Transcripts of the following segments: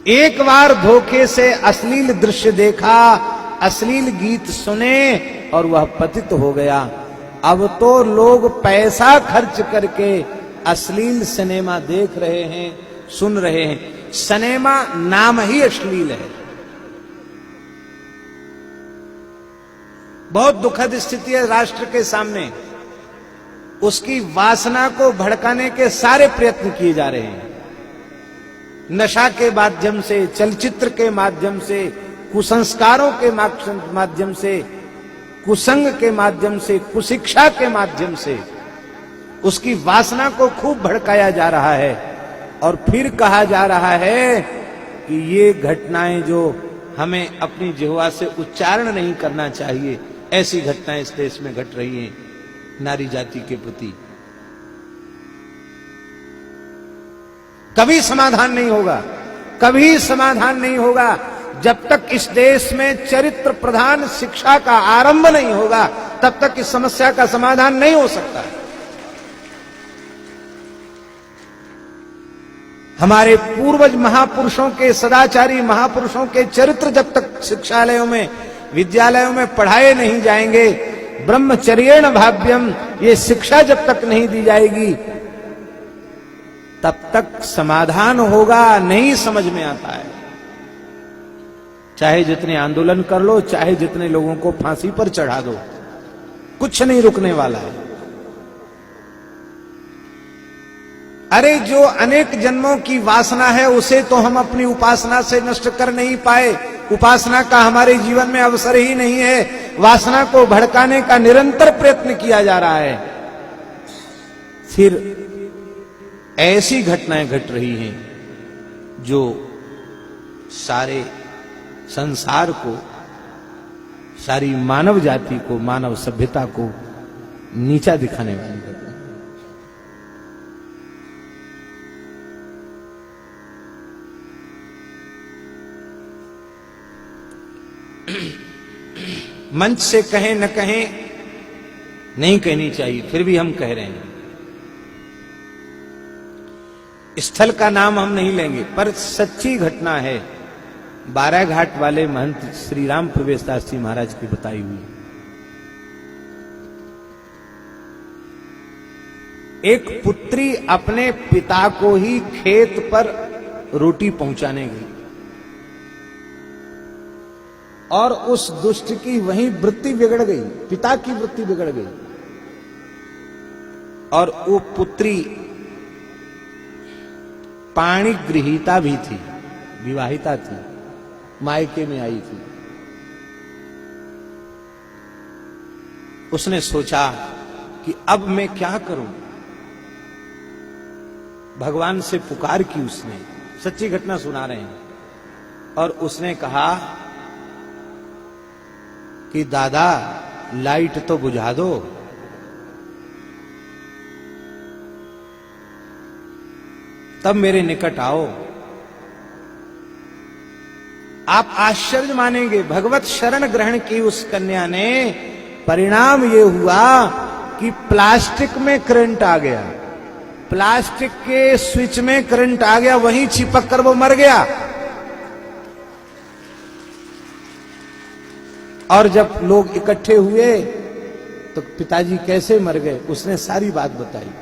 एक बार धोखे से अश्लील दृश्य देखा, अश्लील गीत सुने और वह पतित हो गया। अब तो लोग पैसा खर्च करके अश्लील सिनेमा देख रहे हैं, सुन रहे हैं। सिनेमा नाम ही अश्लील है। बहुत दुखद स्थिति है राष्ट्र के सामने। उसकी वासना को भड़काने के सारे प्रयत्न किए जा रहे हैं। नशा के माध्यम से, चलचित्र के माध्यम से, कुसंस्कारों के माध्यम से, कुसंग के माध्यम से, कुशिक्षा के माध्यम से उसकी वासना को खूब भड़काया जा रहा है। और फिर कहा जा रहा है कि ये घटनाएं जो हमें अपनी जिह्वा से उच्चारण नहीं करना चाहिए, ऐसी घटनाएं इस देश में घट रही हैं नारी जाति के प्रति। कभी समाधान नहीं होगा, कभी समाधान नहीं होगा जब तक इस देश में चरित्र प्रधान शिक्षा का आरंभ नहीं होगा, तब तक इस समस्या का समाधान नहीं हो सकता। हमारे पूर्वज महापुरुषों के, सदाचारी महापुरुषों के चरित्र जब तक शिक्षालयों में, विद्यालयों में पढ़ाए नहीं जाएंगे, ब्रह्मचर्येण भाव्यम, ये शिक्षा जब तक नहीं दी जाएगी, तब तक समाधान होगा नहीं समझ में आता है। चाहे जितने आंदोलन कर लो, चाहे जितने लोगों को फांसी पर चढ़ा दो, कुछ नहीं रुकने वाला है। अरे जो अनेक जन्मों की वासना है उसे तो हम अपनी उपासना से नष्ट कर नहीं पाए। उपासना का हमारे जीवन में अवसर ही नहीं है। वासना को भड़काने का निरंतर प्रयत्न किया जा रहा है। फिर ऐसी घटनाएं घट रही हैं जो सारे संसार को, सारी मानव जाति को, मानव सभ्यता को नीचा दिखाने वाली घटना। मंच से कहें न कहें, नहीं कहनी चाहिए, फिर भी हम कह रहे हैं। स्थल का नाम हम नहीं लेंगे, पर सच्ची घटना है। बाराघाट वाले महंत श्री राम प्रवेश दास जी महाराज की बताई हुई। एक पुत्री अपने पिता को ही खेत पर रोटी पहुंचाने गई और उस दुष्ट की वहीं वृत्ति बिगड़ गई, पिता की वृत्ति बिगड़ गई। और वो पुत्री पाणिगृहीता भी थी, विवाहिता थी, मायके में आई थी। उसने सोचा कि अब मैं क्या करूं। भगवान से पुकार की उसने, सच्ची घटना सुना रहे हैं। और उसने कहा कि दादा लाइट तो बुझा दो। तब मेरे निकट आओ। आप आश्चर्य मानेंगे, भगवत शरण ग्रहण की उस कन्या ने, परिणाम ये हुआ कि प्लास्टिक में करंट आ गया, प्लास्टिक के स्विच में करंट आ गया, वहीं चिपक कर वो मर गया। और जब लोग इकट्ठे हुए तो पिताजी कैसे मर गए, उसने सारी बात बताई।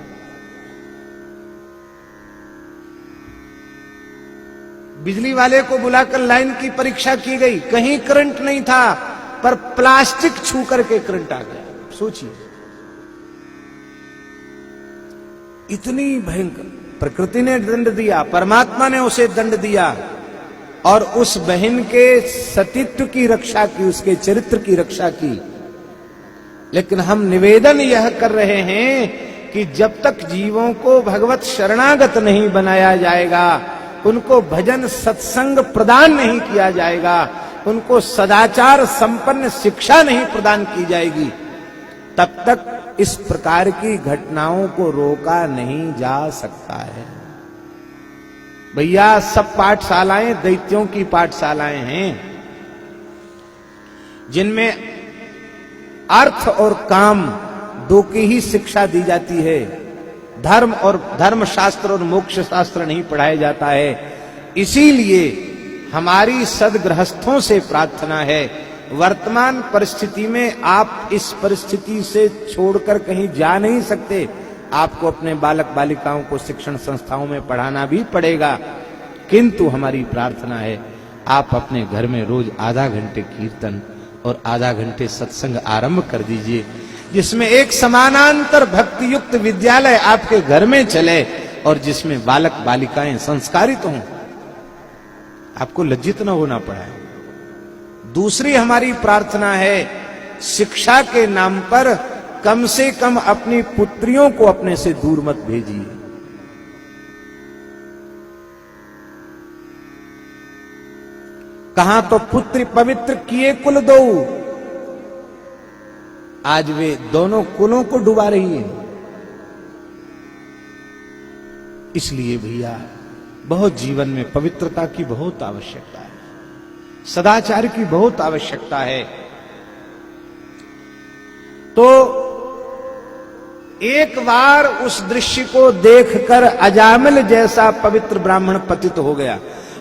बिजली वाले को बुलाकर लाइन की परीक्षा की गई, कहीं करंट नहीं था, पर प्लास्टिक छू करके करंट आ गया। सोचिए, इतनी भयंकर। प्रकृति ने दंड दिया, परमात्मा ने उसे दंड दिया, और उस बहन के सतीत्व की रक्षा की, उसके चरित्र की रक्षा की। लेकिन हम निवेदन यह कर रहे हैं कि जब तक जीवों को भगवत शरणागत नहीं बनाया जाएगा, उनको भजन सत्संग प्रदान नहीं किया जाएगा, उनको सदाचार संपन्न शिक्षा नहीं प्रदान की जाएगी, तब तक इस प्रकार की घटनाओं को रोका नहीं जा सकता है। भैया, सब पाठशालाएं दैत्यों की पाठशालाएं हैं, जिनमें अर्थ और काम दो की ही शिक्षा दी जाती है। धर्म शास्त्र और मोक्ष शास्त्र नहीं पढ़ाया जाता है। इसीलिए हमारी सदगृहस्थों से प्रार्थना है, वर्तमान परिस्थिति में आप इस परिस्थिति से छोड़कर कहीं जा नहीं सकते। आपको अपने बालक बालिकाओं को शिक्षण संस्थाओं में पढ़ाना भी पड़ेगा, किंतु हमारी प्रार्थना है आप अपने घर में रोज आधा घंटे कीर्तन और आधा घंटे सत्संग आरंभ कर दीजिए, जिसमें एक समानांतर भक्ति युक्त विद्यालय आपके घर में चले और जिसमें बालक बालिकाएं संस्कारित हों, आपको लज्जित न होना पड़ा। दूसरी हमारी प्रार्थना है, शिक्षा के नाम पर कम से कम अपनी पुत्रियों को अपने से दूर मत भेजिए। कहां तो पुत्र पवित्र किए कुल दो, आज वे दोनों कुलों को डुबा रही है। इसलिए भैया बहुत जीवन में पवित्रता की बहुत आवश्यकता है, सदाचार की बहुत आवश्यकता है। तो एक बार उस दृश्य को देखकर अजामिल जैसा पवित्र ब्राह्मण पतित हो गया।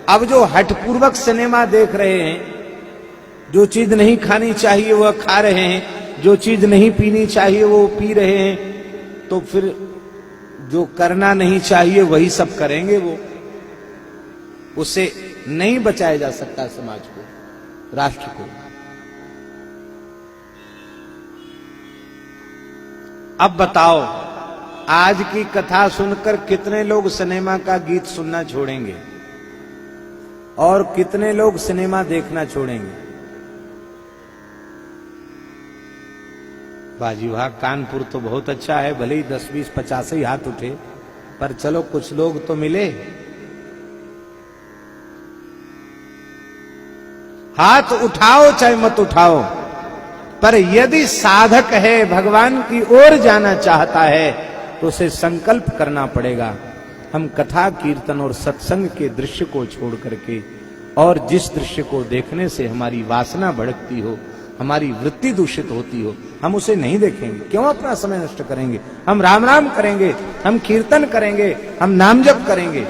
अब जो हठपूर्वक सिनेमा देख रहे हैं, जो चीज नहीं खानी चाहिए वह खा रहे हैं, जो चीज नहीं पीनी चाहिए वो पी रहे हैं, तो फिर जो करना नहीं चाहिए वही सब करेंगे। वो उससे नहीं बचाया जा सकता समाज को, राष्ट्र को। अब बताओ, आज की कथा सुनकर कितने लोग सिनेमा का गीत सुनना छोड़ेंगे और कितने लोग सिनेमा देखना छोड़ेंगे? बाजी वाह, कानपुर तो बहुत अच्छा है, भले ही 10, 20, 50 ही हाथ उठे, पर चलो कुछ लोग तो मिले। हाथ उठाओ चाहे मत उठाओ, पर यदि साधक है, भगवान की ओर जाना चाहता है, तो उसे संकल्प करना पड़ेगा। हम कथा कीर्तन और सत्संग के दृश्य को छोड़ करके और जिस दृश्य को देखने से हमारी वासना भड़कती हो, हमारी वृत्ति दूषित होती हो, हम उसे नहीं देखेंगे। क्यों अपना समय नष्ट करेंगे? हम राम राम करेंगे, हम कीर्तन करेंगे, हम नाम जप करेंगे।